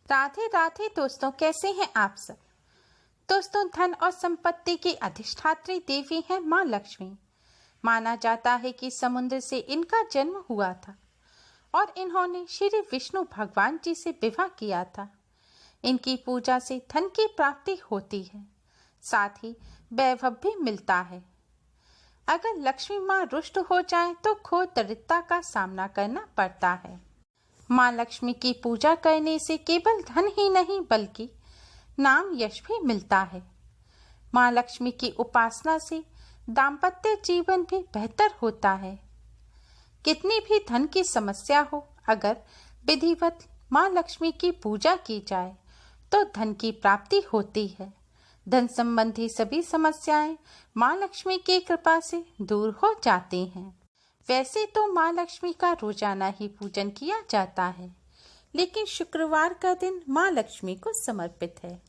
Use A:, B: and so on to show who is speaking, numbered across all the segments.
A: राधे राधे दोस्तों, कैसे हैं आप सब। दोस्तों, धन और संपत्ति की अधिष्ठात्री देवी है माँ लक्ष्मी। माना जाता है कि समुद्र से इनका जन्म हुआ था और इन्होंने श्री विष्णु भगवान जी से विवाह किया था। इनकी पूजा से धन की प्राप्ति होती है, साथ ही वैभव भी मिलता है। अगर लक्ष्मी माँ रुष्ट हो जाए तो घोर दरिद्रता का सामना करना पड़ता है। माँ लक्ष्मी की पूजा करने से केवल धन ही नहीं बल्कि नाम यश भी मिलता है। माँ लक्ष्मी की उपासना से दाम्पत्य जीवन भी बेहतर होता है। कितनी भी धन की समस्या हो, अगर विधिवत माँ लक्ष्मी की पूजा की जाए तो धन की प्राप्ति होती है। धन संबंधी सभी समस्याएं माँ लक्ष्मी की कृपा से दूर हो जाती हैं। वैसे तो माँ लक्ष्मी का रोजाना ही पूजन किया जाता है, लेकिन शुक्रवार का दिन माँ लक्ष्मी को समर्पित है।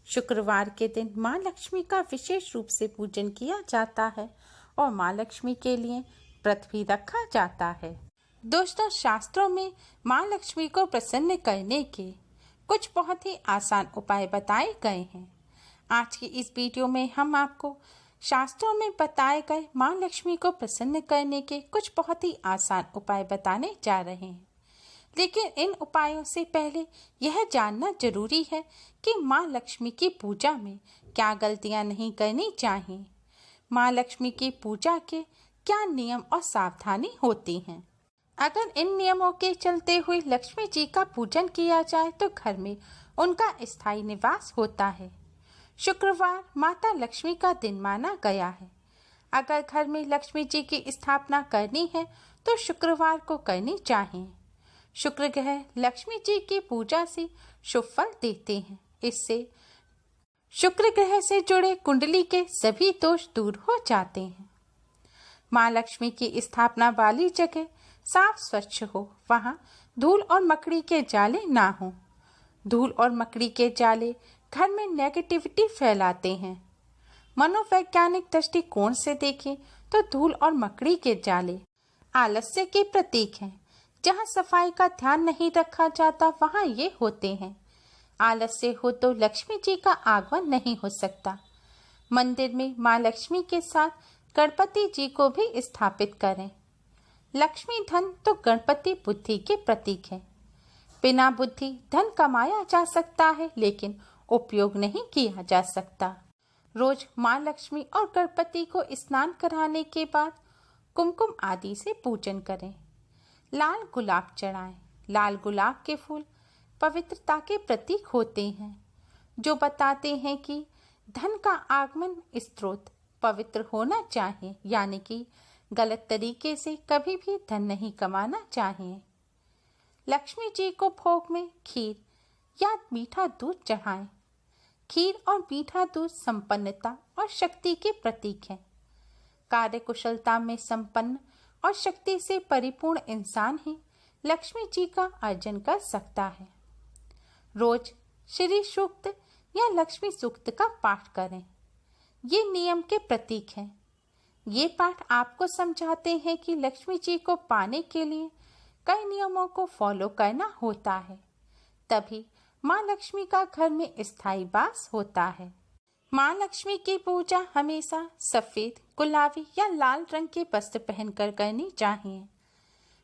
A: शुक्रवार के दिन माँ लक्ष्मी का विशेष रूप से पूजन किया जाता है और माँ लक्ष्मी के लिए व्रत भी रखा जाता है। दोस्तों, शास्त्रों में माँ लक्ष्मी को प्रसन्न करने के कुछ बहुत ही आसान उपाय बताए गए हैं। आज की इस वीडियो में हम आपको शास्त्रों में बताए गए माँ लक्ष्मी को प्रसन्न करने के कुछ बहुत ही आसान उपाय बताने जा रहे हैं। लेकिन इन उपायों से पहले यह जानना जरूरी है कि माँ लक्ष्मी की पूजा में क्या गलतियाँ नहीं करनी चाहिए। माँ लक्ष्मी की पूजा के क्या नियम और सावधानी होती हैं। अगर इन नियमों के चलते हुए लक्ष्मी जी का पूजन किया जाए तो घर में उनका स्थायी निवास होता है। शुक्रवार माता लक्ष्मी का दिन माना गया है। अगर घर में लक्ष्मी जी की स्थापना करनी है तो शुक्रवार को करनी चाहिए। शुक्र ग्रह लक्ष्मी जी की पूजा से शुभ फल देते हैं। इससे शुक्र ग्रह से जुड़े कुंडली के सभी दोष दूर हो जाते हैं। माँ लक्ष्मी की स्थापना वाली जगह साफ स्वच्छ हो, वहाँ धूल और मकड़ी के जाले ना हो। धूल और मकड़ी के जाले घर में नेगेटिविटी फैलाते हैं। मनोवैज्ञानिक दृष्टिकोण से देखें तो धूल और मकड़ी के जाले आलस्य के प्रतीक हैं। जहाँ सफाई का ध्यान नहीं रखा जाता वहाँ ये होते हैं। आलस्य हो तो लक्ष्मी जी का आगमन नहीं हो सकता। मंदिर में माँ लक्ष्मी के साथ गणपति जी को भी स्थापित करें। लक्ष्मी धन तो गणपति बुद्धि के प्रतीक है। बिना बुद्धि धन कमाया जा सकता है, लेकिन उपयोग नहीं किया जा सकता। रोज माँ लक्ष्मी और गणपति को स्नान कराने के बाद कुमकुम आदि से पूजन करें। लाल गुलाब चढ़ाएं। लाल गुलाब के फूल पवित्रता के प्रतीक होते हैं, जो बताते हैं कि धन का आगमन स्रोत पवित्र होना चाहिए, यानी कि गलत तरीके से कभी भी धन नहीं कमाना चाहिए। लक्ष्मी जी को भोग में खीर या मीठा दूध चढ़ाएं। खीर और मीठा दूध संपन्नता और शक्ति के प्रतीक हैं। कार्यकुशलता में संपन्न और शक्ति से परिपूर्ण इंसान ही लक्ष्मी जी का अर्जन कर सकता है। रोज श्री सूक्त या लक्ष्मी सूक्त का पाठ करें। ये नियम के प्रतीक हैं। ये पाठ आपको समझाते हैं कि लक्ष्मी जी को पाने के लिए कई नियमों को फॉलो करना होता है, तभी माँ लक्ष्मी का घर में स्थायी वास होता है। माँ लक्ष्मी की पूजा हमेशा सफेद, गुलाबी या लाल रंग के वस्त्र पहनकर करनी चाहिए।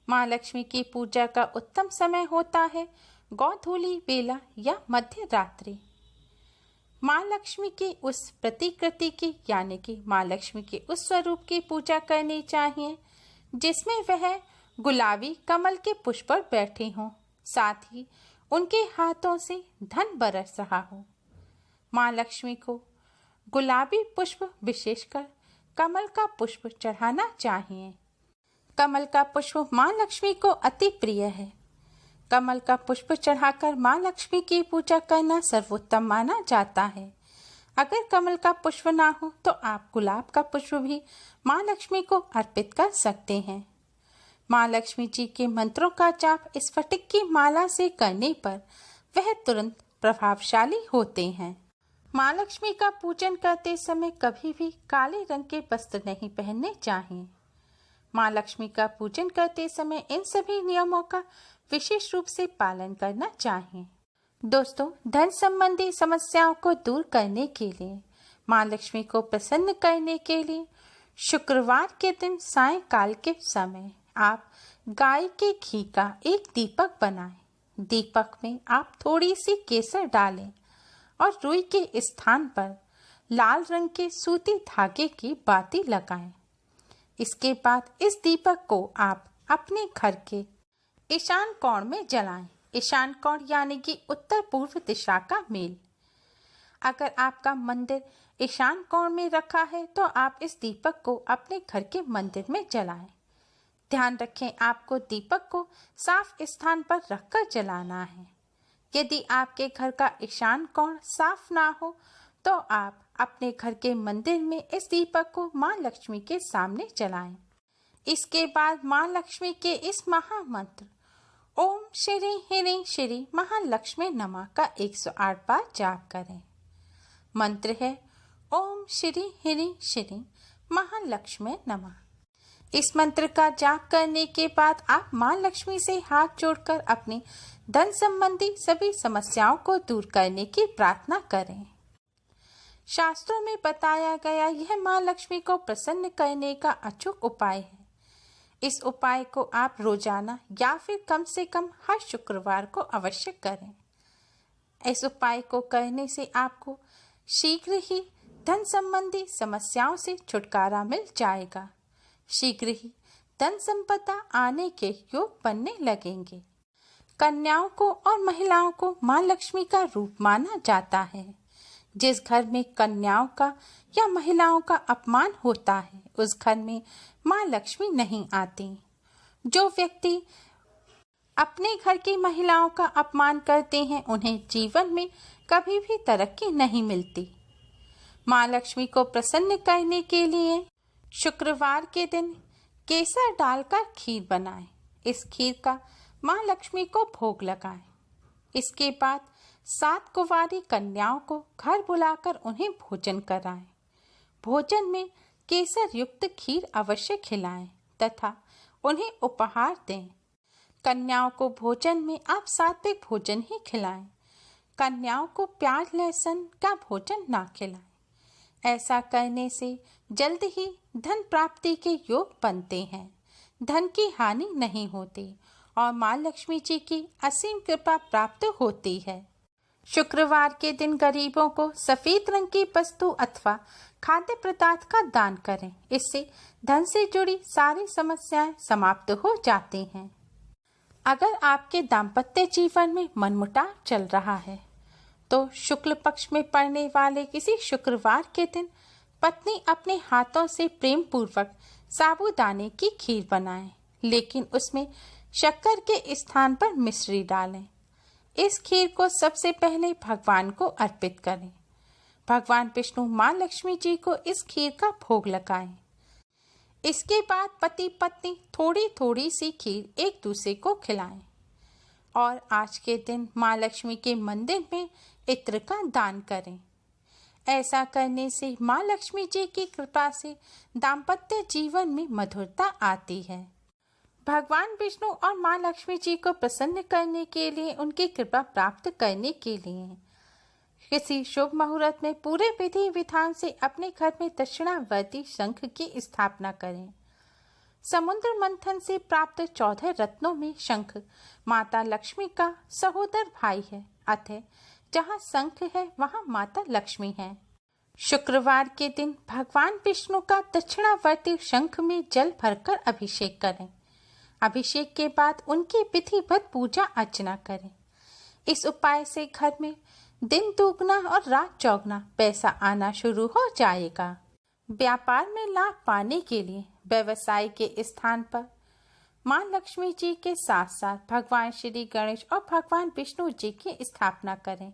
A: माँ लक्ष्मी की पूजा का उत्तम समय होता है गोधूली बेला या मध्य रात्रि। माँ लक्ष्मी की उस प्रतिकृति की यानी कि माँ लक्ष्मी के उस स्वरूप की पूजा करनी चाहिए जिसमें वह गुलाबी कमल के पुष्प पर बैठे हों, साथ ही उनके हाथों से धन बरस रहा हो। माँ लक्ष्मी को गुलाबी पुष्प, विशेषकर कमल का पुष्प चढ़ाना चाहिए। कमल का पुष्प माँ लक्ष्मी को अति प्रिय है। कमल का पुष्प चढ़ाकर माँ लक्ष्मी की पूजा करना सर्वोत्तम माना जाता है। अगर कमल का पुष्प ना हो तो आप गुलाब का पुष्प भी माँ लक्ष्मी को अर्पित कर सकते हैं। माँ लक्ष्मी जी के मंत्रों का जाप स्फटिक की माला से करने पर वह तुरंत प्रभावशाली होते हैं। माँ लक्ष्मी का पूजन करते समय कभी भी काले रंग के वस्त्र नहीं पहनने चाहिए। माँ लक्ष्मी का पूजन करते समय इन सभी नियमों का विशेष रूप से पालन करना चाहिए। दोस्तों, धन संबंधी समस्याओं को दूर करने के लिए, माँ लक्ष्मी को प्रसन्न करने के लिए शुक्रवार के दिन सायंकाल के समय आप गाय के घी का एक दीपक बनाएं। दीपक में आप थोड़ी सी केसर डालें और रुई के स्थान पर लाल रंग के सूती धागे की बाती लगाएं। इसके बाद इस दीपक को आप अपने घर के ईशान कोण में जलाएं। ईशान कोण यानी कि उत्तर पूर्व दिशा का मेल। अगर आपका मंदिर ईशान कोण में रखा है तो आप इस दीपक को अपने घर के मंदिर में जलाएं। ध्यान रखें, आपको दीपक को साफ स्थान पर रखकर जलाना है। यदि आपके घर का ईशान कोण साफ ना हो तो आप अपने घर के मंदिर में इस दीपक को माँ लक्ष्मी के सामने जलाएं। इसके बाद माँ लक्ष्मी के इस महामंत्र ओम श्री ह्रीं श्री महालक्ष्मी नमः का 108 बार जाप करें। मंत्र है ओम श्री ह्रीं श्री महालक्ष्मी नमः। इस मंत्र का जाप करने के बाद आप माँ लक्ष्मी से हाथ जोड़कर अपनी धन संबंधी सभी समस्याओं को दूर करने की प्रार्थना करें। शास्त्रों में बताया गया यह माँ लक्ष्मी को प्रसन्न करने का अचूक उपाय है। इस उपाय को आप रोजाना या फिर कम से कम हर शुक्रवार को अवश्य करें। इस उपाय को करने से आपको शीघ्र ही धन संबंधी समस्याओं से छुटकारा मिल जाएगा। शीघ्र ही धन संपदा आने के योग बनने लगेंगे। कन्याओं को और महिलाओं को माँ लक्ष्मी का रूप माना जाता है। जिस घर में कन्याओं का या महिलाओं का अपमान होता है उस घर में माँ लक्ष्मी नहीं आती। जो व्यक्ति अपने घर की महिलाओं का अपमान करते हैं उन्हें जीवन में कभी भी तरक्की नहीं मिलती। माँ लक्ष्मी को प्रसन्न करने के लिए शुक्रवार के दिन केसर डालकर खीर बनाएं। इस खीर का माँ लक्ष्मी को भोग लगाएं। इसके बाद 7 कुंवारी कन्याओं को घर बुलाकर उन्हें भोजन कराएं। भोजन में केसर युक्त खीर अवश्य खिलाएं तथा उन्हें उपहार दें। कन्याओं को भोजन में आप सात्विक भोजन ही खिलाएं। कन्याओं को प्याज लहसुन का भोजन ना खिलाएं। ऐसा करने से जल्द ही धन प्राप्ति के योग बनते हैं। धन की हानि नहीं होती और माँ लक्ष्मी जी की असीम कृपा प्राप्त होती है। शुक्रवार के दिन गरीबों को सफेद रंग की वस्तु अथवा खाद्य पदार्थ का दान करें। इससे धन से जुड़ी सारी समस्याएं समाप्त हो जाती हैं। अगर आपके दाम्पत्य जीवन में मनमुटाव चल रहा है तो शुक्ल पक्ष में पड़ने वाले किसी शुक्रवार के दिन पत्नी अपने हाथों से प्रेम पूर्वक साबूदाने की खीर बनाए, लेकिन उसमें शक्कर के स्थान पर मिश्री डालें। इस खीर को सबसे पहले भगवान को अर्पित करें। भगवान विष्णु माँ लक्ष्मी जी को इस खीर का भोग लगाएं। इसके बाद पति पत्नी थोड़ी थोड़ी सी खीर एक दूसरे को खिलाएं और आज के दिन माँ लक्ष्मी के मंदिर में इत्र का दान करें। ऐसा करने से माँ लक्ष्मी जी की कृपा से दाम्पत्य जीवन में मधुरता आती है। भगवान विष्णु और माँ लक्ष्मी जी को प्रसन्न करने के लिए, उनकी कृपा प्राप्त करने के लिए किसी शुभ मुहूर्त में पूरे विधि विधान से अपने घर में दक्षिणावर्ती शंख की स्थापना करें। समुद्र मंथन से प्राप्त 14 रत्नों में शंख माता लक्ष्मी का सहोदर भाई है। अतः जहाँ शंख है वहाँ माता लक्ष्मी है। शुक्रवार के दिन भगवान विष्णु का दक्षिणावर्ती शंख में जल भरकर अभिषेक करें। अभिषेक के बाद उनकी विधिवत पूजा अर्चना करें। इस उपाय से घर में दिन दुगना और रात चौगुना पैसा आना शुरू हो जाएगा। व्यापार में लाभ पाने के लिए व्यवसाय के स्थान पर माँ लक्ष्मी जी के साथ साथ भगवान श्री गणेश और भगवान विष्णु जी की स्थापना करें।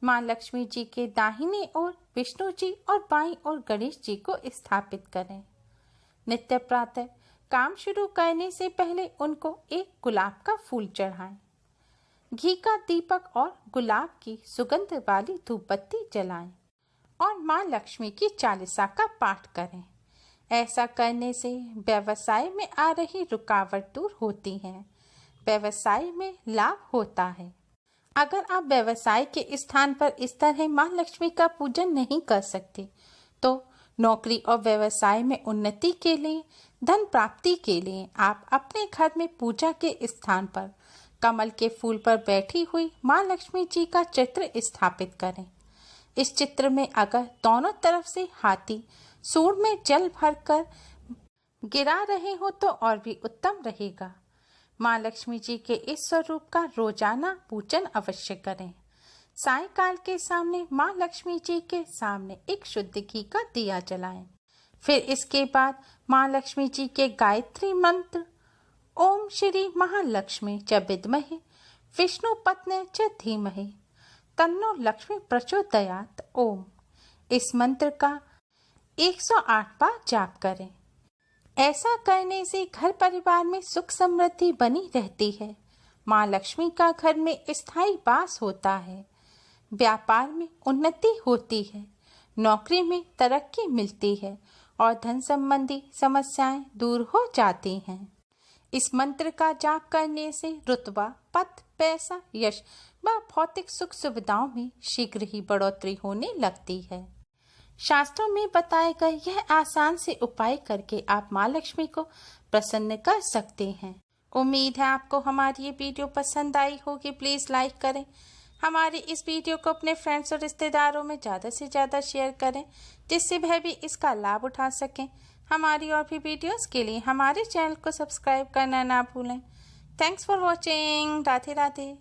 A: माँ लक्ष्मी जी के दाहिने ओर विष्णु जी और बाईं ओर गणेश जी को स्थापित करें। नित्य प्रातः काम शुरू करने से पहले उनको एक गुलाब का फूल चढ़ाएं। घी का दीपक और गुलाब की सुगंध वाली धूपबत्ती जलाएं और माँ लक्ष्मी की चालीसा का पाठ करें। ऐसा करने से व्यवसाय में आ रही रुकावट दूर होती है, व्यवसाय में लाभ होता है। अगर आप व्यवसाय के स्थान पर इस तरह माँ लक्ष्मी का पूजन नहीं कर सकते तो नौकरी और व्यवसाय में उन्नति के लिए, धन प्राप्ति के लिए आप अपने घर में पूजा के स्थान पर कमल के फूल पर बैठी हुई माँ लक्ष्मी जी का चित्र स्थापित करें। इस चित्र में अगर दोनों तरफ से हाथी सूंड में जल भरकर गिरा रहे हो तो और भी उत्तम रहेगा। माँ लक्ष्मी जी के इस स्वरूप का रोजाना पूजन अवश्य करें। सायंकाल के सामने माँ लक्ष्मी जी के सामने एक शुद्ध घी का दिया जलाएं। फिर इसके बाद माँ लक्ष्मी जी के गायत्री मंत्र ओम श्री महालक्ष्मी च विद्महे विष्णु पत्नी च धीमहि तन्नो लक्ष्मी प्रचोदयात् ओम, इस मंत्र का 108 बार जाप करें। ऐसा करने से घर परिवार में सुख समृद्धि बनी रहती है। माँ लक्ष्मी का घर में स्थायी वास होता है। व्यापार में उन्नति होती है, नौकरी में तरक्की मिलती है और धन संबंधी समस्याएं दूर हो जाती हैं। इस मंत्र का जाप करने से रुतबा, पद, पैसा, यश व भौतिक सुख सुविधाओं में शीघ्र ही बढ़ोतरी होने लगती है। शास्त्रों में बताए गए यह आसान से उपाय करके आप माँ लक्ष्मी को प्रसन्न कर सकते हैं। उम्मीद है आपको हमारी ये वीडियो पसंद आई होगी। प्लीज़ लाइक करें। हमारी इस वीडियो को अपने फ्रेंड्स और रिश्तेदारों में ज़्यादा से ज़्यादा शेयर करें जिससे वह भी इसका लाभ उठा सकें। हमारी और भी वीडियोस के लिए हमारे चैनल को सब्सक्राइब करना ना भूलें। Thanks for watching. Radhe Radhe.